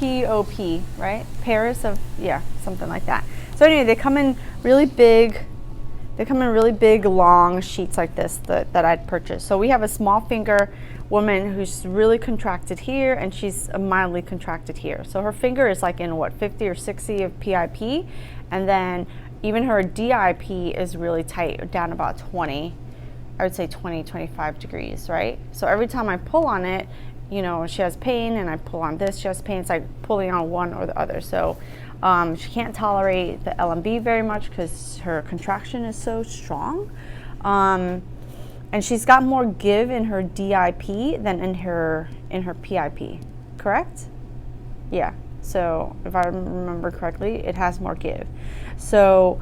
P-O-P, right? Pairs of, yeah, something like that. So anyway, they come in really big. They come in really big, long sheets like this that I'd purchased. So we have a small finger woman who's really contracted here, and she's mildly contracted here. So her finger is like in what, 50 or 60 of PIP, and then even her DIP is really tight, down about 20. I would say 20, 25 degrees, right? So every time I pull on it, you know, she has pain, and I pull on this, she has pain. It's like pulling on one or the other. So she can't tolerate the LMB very much because her contraction is so strong. And she's got more give in her DIP than in her PIP, correct? Yeah, so if I remember correctly, it has more give. So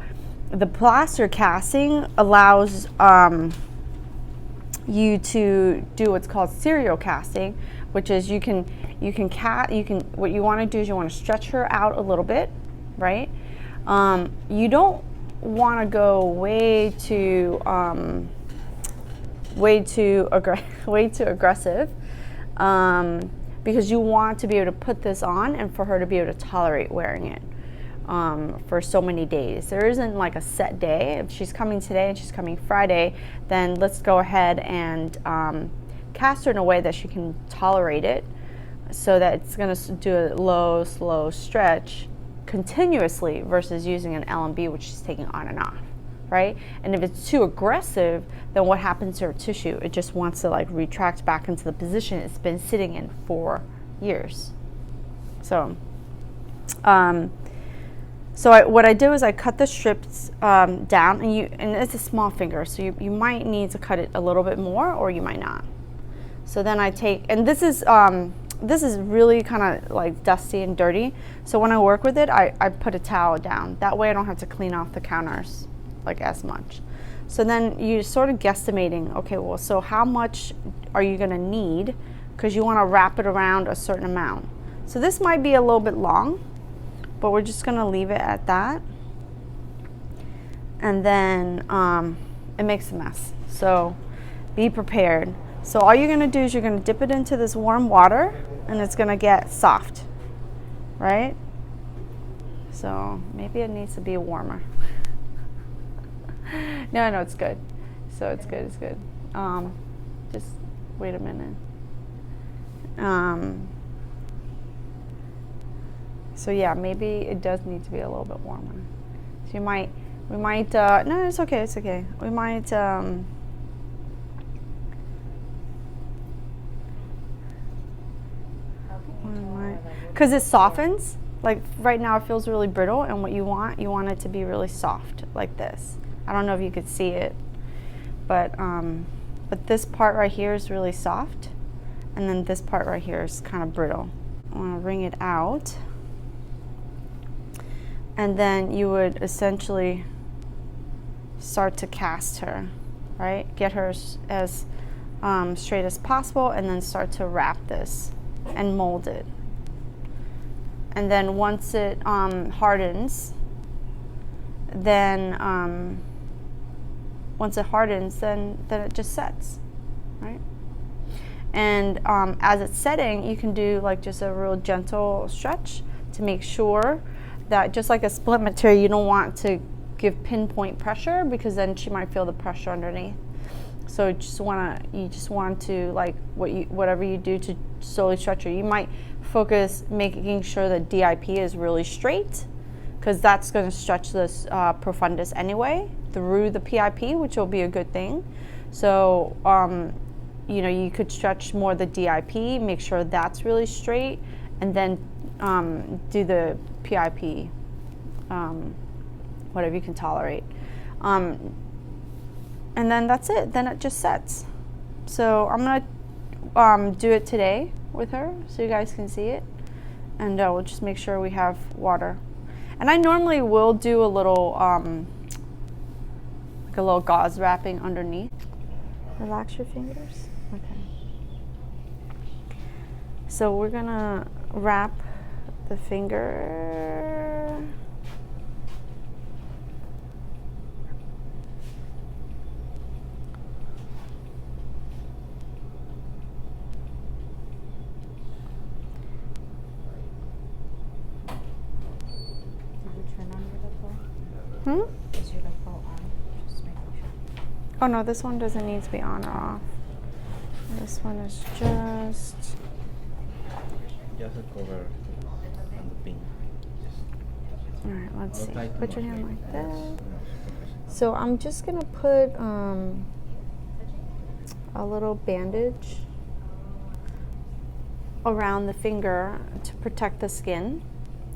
the plaster casting allows you to do what's called serial casting, which is what you want to do is you want to stretch her out a little bit, right? You don't want to go way too aggressive, because you want to be able to put this on and for her to be able to tolerate wearing it for so many days. There isn't like a set day. If she's coming today and she's coming Friday, then let's go ahead and cast her in a way that she can tolerate it, so that it's going to do a low, slow stretch continuously versus using an LMB, which is taking on and off, right? And if it's too aggressive, then what happens to her tissue? It just wants to like retract back into the position it's been sitting in for years. So, what I do is I cut the strips down, and it's a small finger, so you might need to cut it a little bit more, or you might not. So then I take, and this is really kind of like dusty and dirty. So when I work with it, I put a towel down. That way I don't have to clean off the counters like as much. So then you're sort of guesstimating, okay, well, so how much are you gonna need? Because you wanna wrap it around a certain amount. So this might be a little bit long, but we're just gonna leave it at that. And then it makes a mess. So be prepared. So all you're gonna do is you're gonna dip it into this warm water, and it's gonna get soft, right? So maybe it needs to be warmer. No, it's good. So it's good, just wait a minute. So yeah, maybe it does need to be a little bit warmer. So we might, no, it's okay. We might, because it softens. Like right now it feels really brittle, and what you want it to be really soft, like this. I don't know if you could see it, but this part right here is really soft, and then this part right here is kind of brittle. I want to wring it out, and then you would essentially start to cast her, right? Get her as straight as possible, and then start to wrap this and mold it. And then once it hardens, then it just sets, right? And as it's setting, you can do like just a real gentle stretch to make sure that, just like a split material, you don't want to give pinpoint pressure, because then she might feel the pressure underneath. So you just want to like whatever you do to slowly stretch her. You might focus making sure that DIP is really straight, because that's going to stretch this profundus anyway through the PIP, which will be a good thing. So you could stretch more the DIP, make sure that's really straight, and then do the PIP, whatever you can tolerate. And then that's it. Then it just sets. So I'm gonna do it today with her so you guys can see it, and we'll just make sure we have water. And I normally will do a little like a little gauze wrapping underneath. Relax your fingers. Okay. So we're gonna wrap the finger. Hmm? Is your lapel on? Just making sure. Oh no, this one doesn't need to be on or off. This one is just a cover and the pin. all right. Let's see. Not Put too your much, hand like maybe. that. Yes. So I'm just gonna put a little bandage around the finger to protect the skin,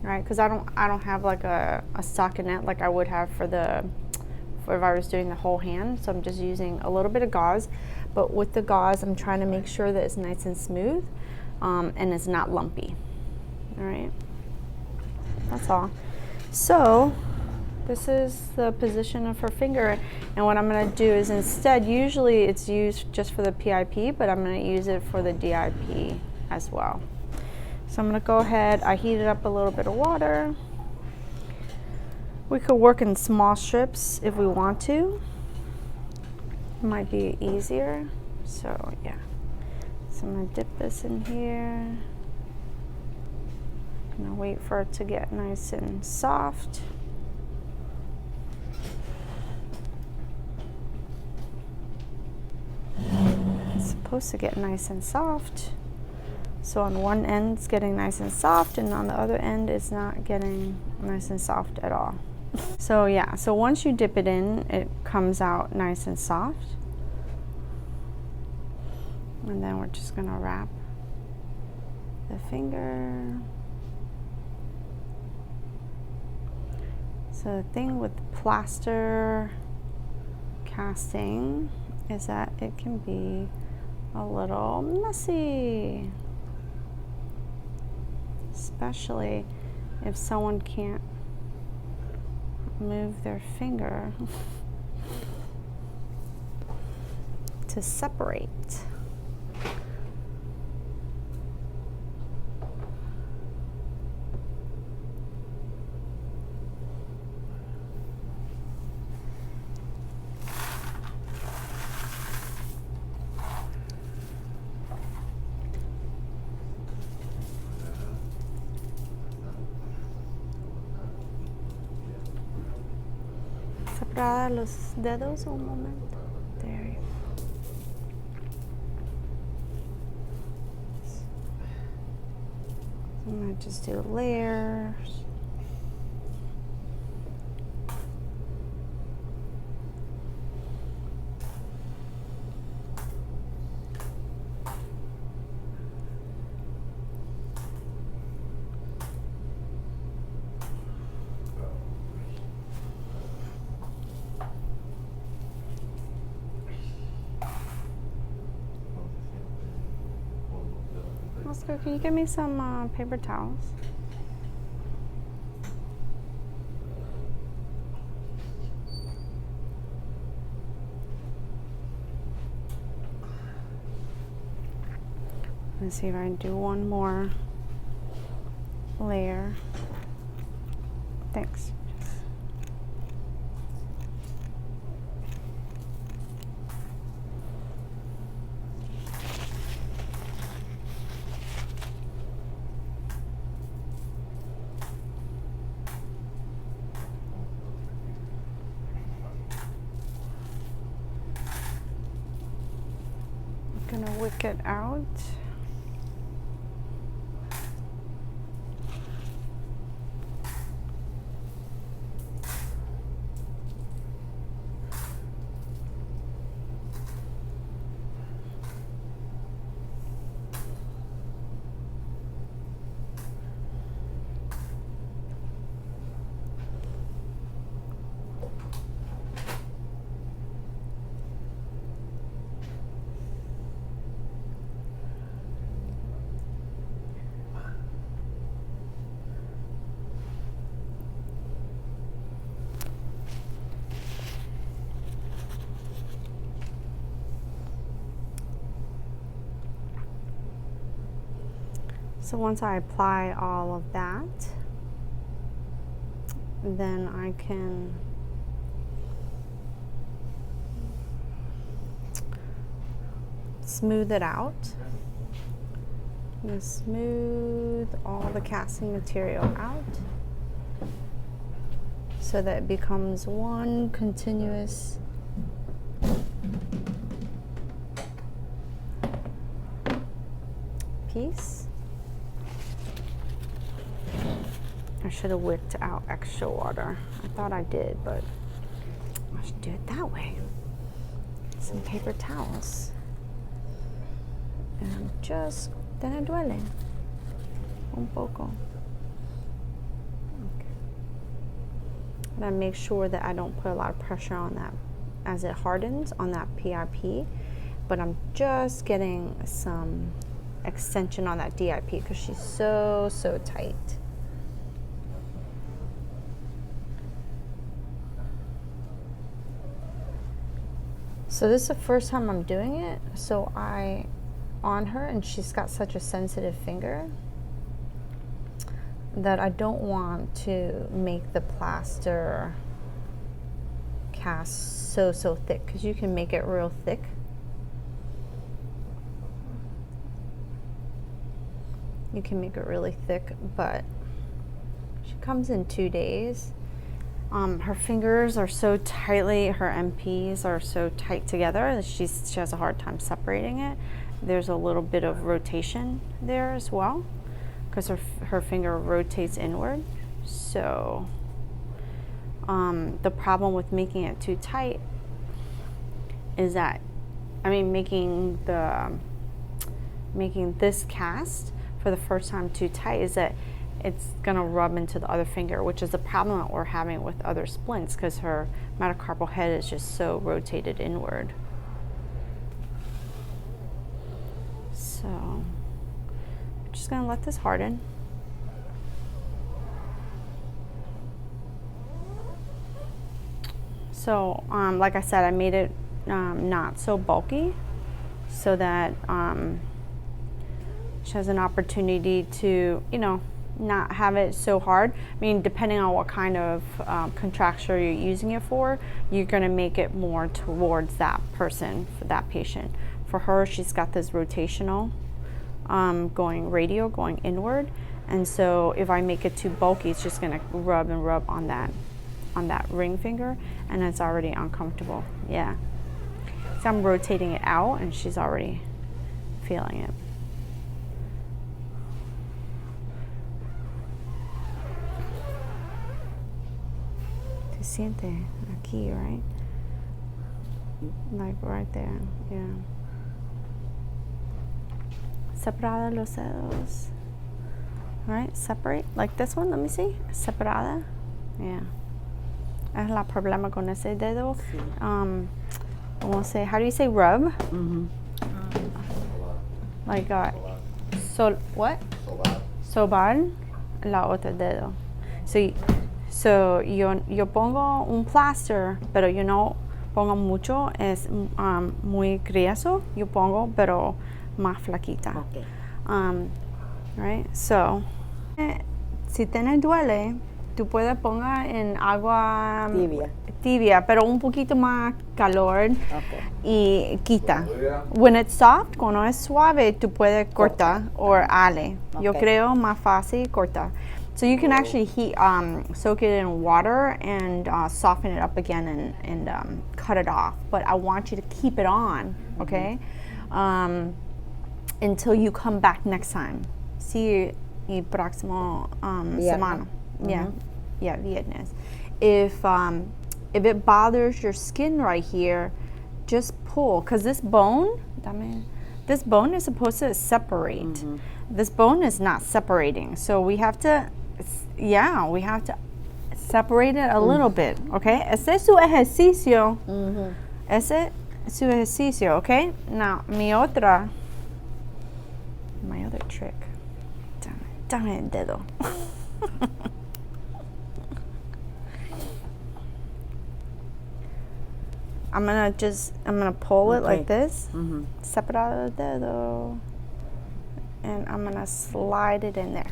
right? Because I don't have like a stockinette like I would have for if I was doing the whole hand. So I'm just using a little bit of gauze, but with the gauze, I'm trying to make sure that it's nice and smooth, and it's not lumpy. All right, that's all. So this is the position of her finger, and what I'm going to do is instead, usually it's used just for the PIP, but I'm going to use it for the DIP as well. So I'm going to go ahead, I heated up a little bit of water. We could work in small strips if we want to. It might be easier. So yeah, so I'm going to dip this in here. I'm going to wait for it to get nice and soft. It's supposed to get nice and soft. So on one end it's getting nice and soft, and on the other end it's not getting nice and soft at all. So yeah, so once you dip it in, it comes out nice and soft. And then we're just gonna wrap the finger. So the thing with plaster casting is that it can be a little messy, especially if someone can't move their finger to separate. Separar los dedos un momento. There you go. I'm going to just do layers. Oscar, can you give me some paper towels? Let's see if I can do one more layer. Thanks. I'm gonna wick it out. So once I apply all of that, then I can smooth it out. I'm going to smooth all the casting material out. so that it becomes one continuous piece. I should have whipped out extra water. I thought I did, but I should do it that way. Some paper towels. And I'm just, ¿te duele? Un poco. Okay. And I make sure that I don't put a lot of pressure on that as it hardens on that PIP, but I'm just getting some extension on that DIP because she's so tight. So this is the first time I'm doing it, so I on her, and she's got such a sensitive finger that I don't want to make the plaster cast so thick, because you can make it real thick. You can make it really thick, but she comes in 2 days. Her fingers are so tightly, her MPs are so tight together that she has a hard time separating it. There's a little bit of rotation there as well, because her finger rotates inward. So the problem with making it too tight is that, I mean, making this cast for the first time too tight is that it's gonna rub into the other finger, which is the problem that we're having with other splints, because her metacarpal head is just so rotated inward. So I'm just gonna let this harden. So like I said, I made it not so bulky so that she has an opportunity to, you know, not have it so hard. I mean, depending on what kind of contracture you're using it for, you're gonna make it more towards that person, for that patient. For her, she's got this rotational going radial, going inward, and so if I make it too bulky, it's just gonna rub and rub on that ring finger, and it's already uncomfortable. Yeah, so I'm rotating it out, and she's already feeling it. Siente aquí, right? Like right there, yeah. Separada los dedos. Right, separate, like this one, let me see. Separada, yeah. Es la problema con ese dedo. We'll say, how do you say rub? Mm-hmm. Like, what? Sobar la otra dedo. So yo pongo un plaster, pero yo no pongo mucho, es muy grueso, yo pongo, pero más flaquita. Okay. Right? So, si te duele, tú puedes poner en agua tibia, pero un poquito más calor, Okay. y quita. When it's soft, cuando es suave, tú puedes cortar o ale. Yo Okay. creo más fácil cortar. So you can actually soak it in water and soften it up again and cut it off. But I want you to keep it on, okay? Until you come back next time. See you próximo semana. Yeah, yeah, viernes. If it bothers your skin right here, just pull, because this bone is supposed to separate. This bone is not separating, so we have to separate it a little bit, okay? Ese es su ejercicio. Ese es su ejercicio, okay? Now, my other trick. Dame el dedo. I'm gonna pull it like this. Separado el dedo. And I'm gonna slide it in there.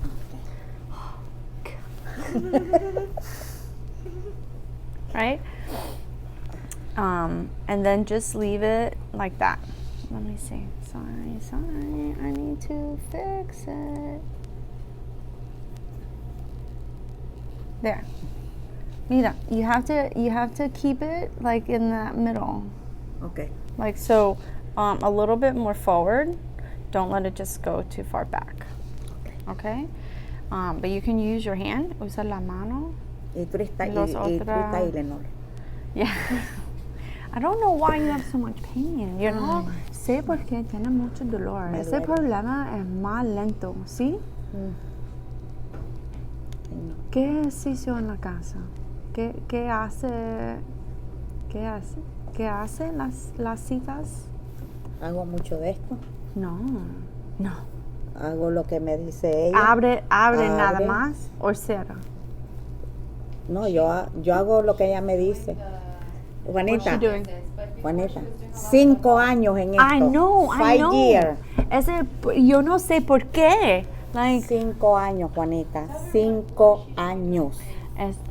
Right? And then just leave it like that. Let me see. Sorry, I need to fix it. There. Mira, you have to keep it like in that middle. Okay. Like so, a little bit more forward. Don't let it just go too far back. Okay? But you can use your hand. Usa la mano. Y tú estás Los ahí, Lenore. Yeah. I don't know why you have so much pain. You know? Sé por qué tiene mucho dolor. Me Ese duele. problema es más lento, ¿sí? ¿Qué ejercicio en la casa? ¿Qué hace? ¿Qué hace las citas? Hago mucho de esto. No. Hago lo que me dice ella. Abre nada Abre. más o cierra. No, yo hago lo que ella me dice. What's she Juanita, doing? Juanita, 5 años en esto. I know. 5 years. Yo no sé por qué. Like, 5 años, Juanita. 5 años.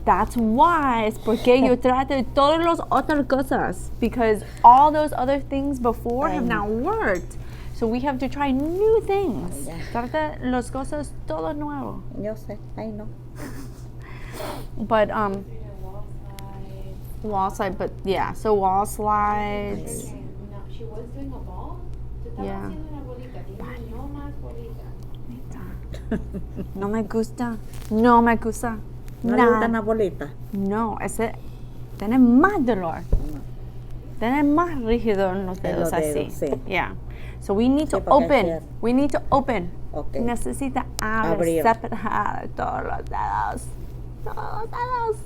That's why. Es porque yo trato de todas las otras cosas. Because all those other things before have not worked. So we have to try new things. Yeah. Trata las cosas todo nuevo. Yo sé, I know. But Wall slide. wall slide, but yeah, so wall slides. Okay, no, she was doing a ball. Tú estabas Yeah. haciendo una bolita. Dime, no más bolita. No me gusta. No me gusta. ¿No le Nada. gustan las bolitas? No, ese tiene más dolor. Tiene más rígido en los En dedos los así. dedos, sí. Yeah. So we need to Sí, porque open. hacer- We need to open. Okay. Necesita Abrir. separar todos los dedos. Todos los dedos.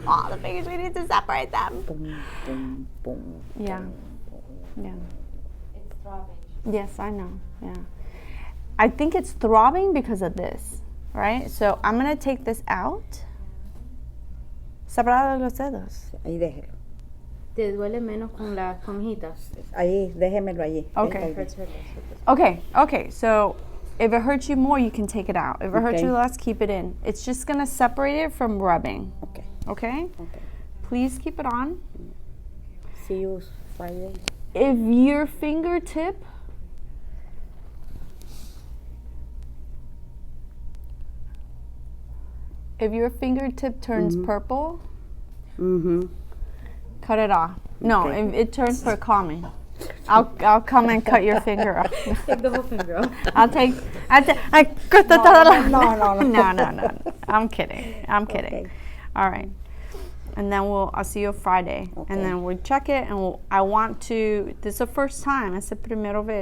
All the fingers, we need to separate them. Pum, pum, pum. Yeah. Yeah. It's throbbing. Yes, I know. Yeah. I think it's throbbing because of this, right? So I'm going to take this out. Separar los dedos. Ahí déjelo. ¿Te duele menos con las conjitas? Ahí, déjemelo allí. Okay. Está Okay, okay. So if it hurts you more, you can take it out. If it hurts Okay. you less, keep it in. It's just going to separate it from rubbing, Okay. okay? Okay. Please keep it on. See you Friday. If your fingertip turns purple, Mm-hmm. cut it off. No, Okay. if it turns for calming. I'll come and cut your finger off. Take the whole finger off. I corto toda la. no. No. I'm kidding. Okay. All right. And then I'll see you Friday. Okay. And then we'll check it and I want to, this is the first time, it's the primera vez.